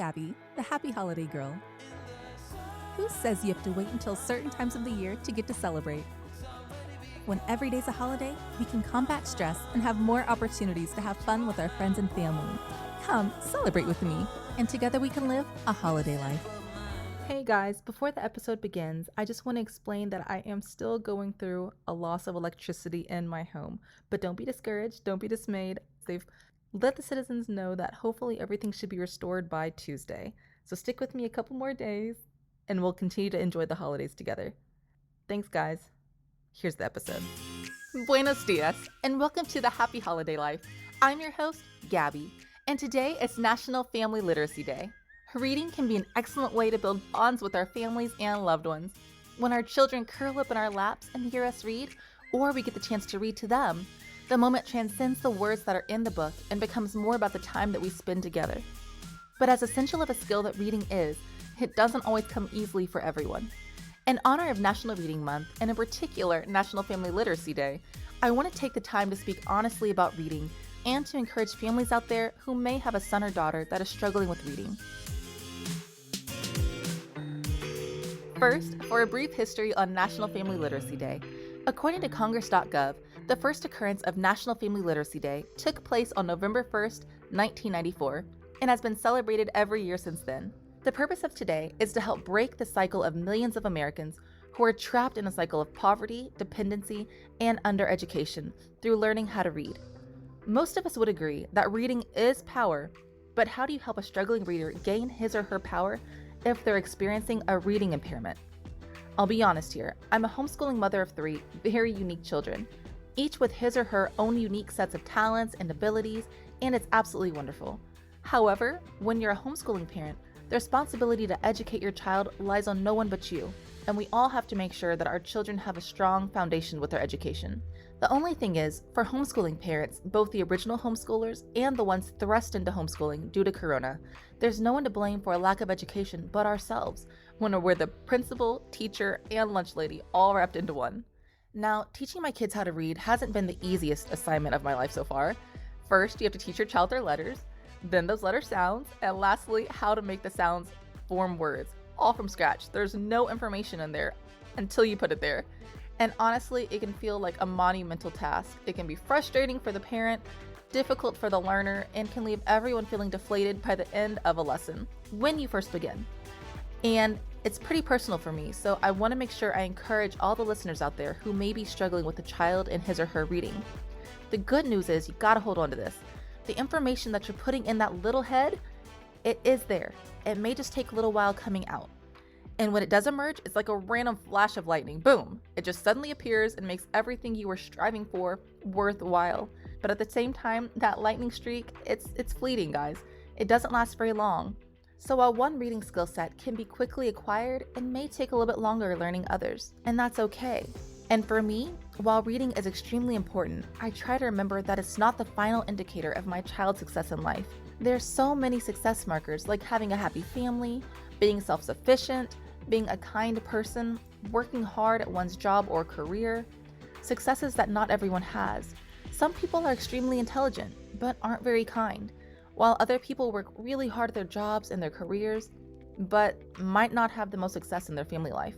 Gabby, the happy holiday girl. Who says you have to wait until certain times of the year to get to celebrate? When every day's a holiday, we can combat stress and have more opportunities to have fun with our friends and family. Come, celebrate with me, and together we can live a holiday life. Hey guys, before the episode begins, I just want to explain that I am still going through a loss of electricity in my home. But don't be discouraged, don't be dismayed. They've let the citizens know that hopefully everything should be restored by Tuesday. So stick with me a couple more days and we'll continue to enjoy the holidays together. Thanks guys. Here's the episode. Buenos dias and welcome to the Happy Holiday Life. I'm your host, Gabby, and today is National Family Literacy Day. Reading can be an excellent way to build bonds with our families and loved ones. When our children curl up in our laps and hear us read, or we get the chance to read to them, the moment transcends the words that are in the book and becomes more about the time that we spend together. But as essential of a skill that reading is, it doesn't always come easily for everyone. In honor of National Reading Month, and in particular National Family Literacy Day, I want to take the time to speak honestly about reading and to encourage families out there who may have a son or daughter that is struggling with reading. First, for a brief history on National Family Literacy Day. According to Congress.gov, the first occurrence of National Family Literacy Day took place on November 1st, 1994, and has been celebrated every year since then. The purpose of today is to help break the cycle of millions of Americans who are trapped in a cycle of poverty, dependency, and undereducation through learning how to read. Most of us would agree that reading is power, but how do you help a struggling reader gain his or her power if they're experiencing a reading impairment? I'll be honest here, I'm a homeschooling mother of 3 very unique children, each with his or her own unique sets of talents and abilities, and it's absolutely wonderful. However, when you're a homeschooling parent, the responsibility to educate your child lies on no one but you, and we all have to make sure that our children have a strong foundation with their education. The only thing is, for homeschooling parents, both the original homeschoolers and the ones thrust into homeschooling due to Corona, there's no one to blame for a lack of education but ourselves, when we're the principal, teacher, and lunch lady all wrapped into one. Now, teaching my kids how to read hasn't been the easiest assignment of my life so far. First, you have to teach your child their letters, then those letter sounds, and lastly, how to make the sounds form words, all from scratch. There's no information in there until you put it there. And honestly, it can feel like a monumental task. It can be frustrating for the parent, difficult for the learner, and can leave everyone feeling deflated by the end of a lesson when you first begin. And it's pretty personal for me, so I want to make sure I encourage all the listeners out there who may be struggling with a child in his or her reading. The good news is you gotta hold on to this. The information that you're putting in that little head, it is there. It may just take a little while coming out. And when it does emerge, it's like a random flash of lightning. Boom! It just suddenly appears and makes everything you were striving for worthwhile. But at the same time, that lightning streak, it's fleeting, guys. It doesn't last very long. So while one reading skill set can be quickly acquired, it may take a little bit longer learning others. And that's okay. And for me, while reading is extremely important, I try to remember that it's not the final indicator of my child's success in life. There's so many success markers like having a happy family, being self-sufficient, being a kind person, working hard at one's job or career, successes that not everyone has. Some people are extremely intelligent, but aren't very kind, while other people work really hard at their jobs and their careers, but might not have the most success in their family life.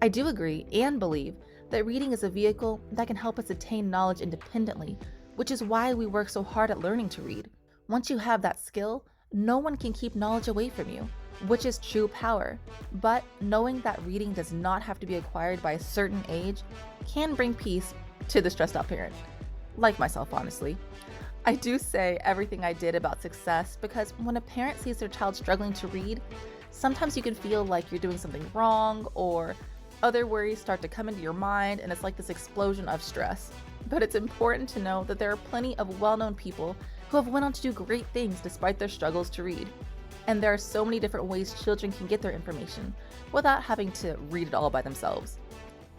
I do agree and believe that reading is a vehicle that can help us attain knowledge independently, which is why we work so hard at learning to read. Once you have that skill, no one can keep knowledge away from you, which is true power. But knowing that reading does not have to be acquired by a certain age can bring peace to the stressed out parent. Like myself, honestly. I do say everything I did about success because when a parent sees their child struggling to read, sometimes you can feel like you're doing something wrong or other worries start to come into your mind and it's like this explosion of stress. But it's important to know that there are plenty of well-known people who have went on to do great things despite their struggles to read. And there are so many different ways children can get their information without having to read it all by themselves.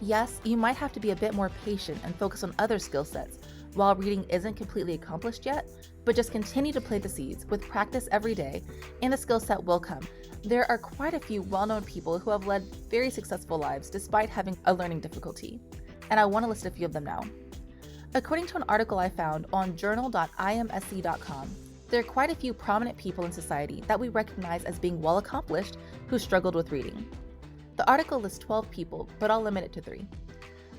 Yes, you might have to be a bit more patient and focus on other skill sets while reading isn't completely accomplished yet, but just continue to plant the seeds with practice every day and the skill set will come. There are quite a few well-known people who have led very successful lives despite having a learning difficulty, and I want to list a few of them now. According to an article I found on journal.imsc.com, There are quite a few prominent people in society that we recognize as being well accomplished who struggled with reading. The article lists 12 people, but I'll limit it to 3.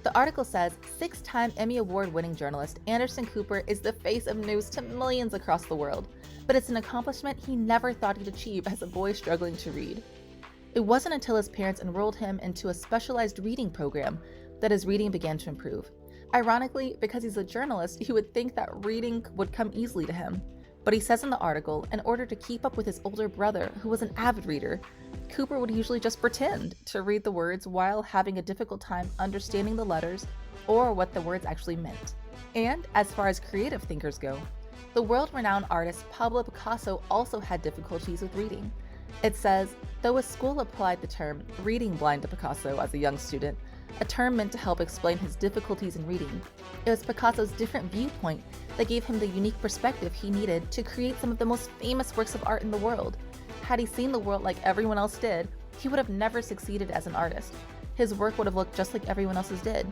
The article says 6-time Emmy Award-winning journalist Anderson Cooper is the face of news to millions across the world, but it's an accomplishment he never thought he'd achieve as a boy struggling to read. It wasn't until his parents enrolled him into a specialized reading program that his reading began to improve. Ironically, because he's a journalist, you would think that reading would come easily to him. But he says in the article, in order to keep up with his older brother, who was an avid reader, Cooper would usually just pretend to read the words while having a difficult time understanding the letters or what the words actually meant. And as far as creative thinkers go, the world-renowned artist Pablo Picasso also had difficulties with reading. It says, though a school applied the term reading blind to Picasso as a young student, a term meant to help explain his difficulties in reading, it was Picasso's different viewpoint that gave him the unique perspective he needed to create some of the most famous works of art in the world. Had he seen the world like everyone else did, he would have never succeeded as an artist. His work would have looked just like everyone else's did.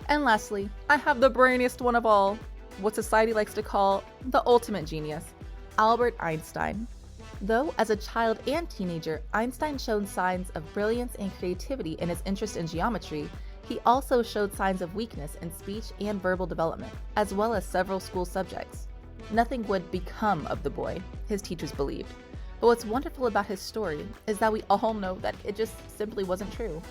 And lastly, I have the brainiest one of all, what society likes to call the ultimate genius, Albert Einstein. Though, as a child and teenager, Einstein showed signs of brilliance and creativity in his interest in geometry, he also showed signs of weakness in speech and verbal development, as well as several school subjects. Nothing would become of the boy, his teachers believed. But what's wonderful about his story is that we all know that it just simply wasn't true.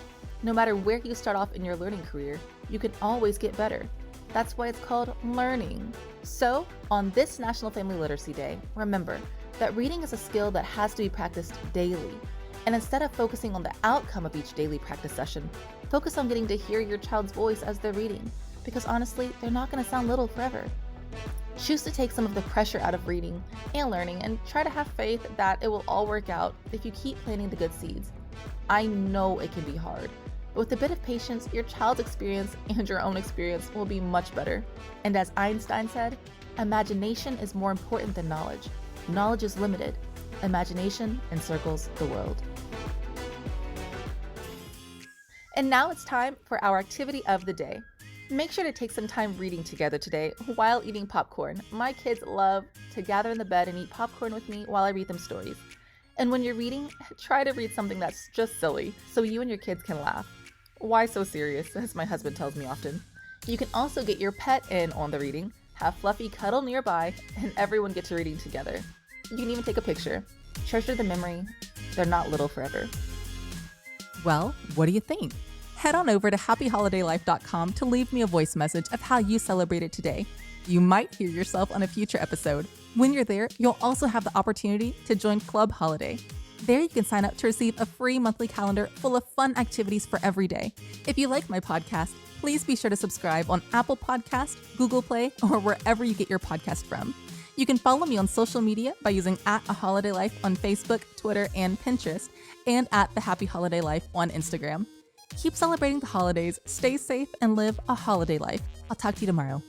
No matter where you start off in your learning career, you can always get better. That's why it's called learning. So, on this National Family Literacy Day, remember that reading is a skill that has to be practiced daily. And instead of focusing on the outcome of each daily practice session, focus on getting to hear your child's voice as they're reading, because honestly, they're not going to sound little forever. Choose to take some of the pressure out of reading and learning and try to have faith that it will all work out if you keep planting the good seeds. I know it can be hard, but with a bit of patience, your child's experience and your own experience will be much better. And as Einstein said, imagination is more important than knowledge. Knowledge is limited. Imagination encircles the world. And now it's time for our activity of the day. Make sure to take some time reading together today while eating popcorn. My kids love to gather in the bed and eat popcorn with me while I read them stories. And when you're reading, try to read something that's just silly so you and your kids can laugh. Why so serious, as my husband tells me often. You can also get your pet in on the reading, have Fluffy cuddle nearby, and everyone get to reading together. You can even take a picture. Treasure the memory. They're not little forever. Well, what do you think? Head on over to happyholidaylife.com to leave me a voice message of how you celebrated today. You might hear yourself on a future episode. When you're there, you'll also have the opportunity to join Club Holiday. There you can sign up to receive a free monthly calendar full of fun activities for every day. If you like my podcast, please be sure to subscribe on Apple Podcast, Google Play, or wherever you get your podcast from. You can follow me on social media by using @AHolidayLife on Facebook, Twitter, and Pinterest, and @TheHappyHolidayLife on Instagram. Keep celebrating the holidays, stay safe, and live a holiday life. I'll talk to you tomorrow.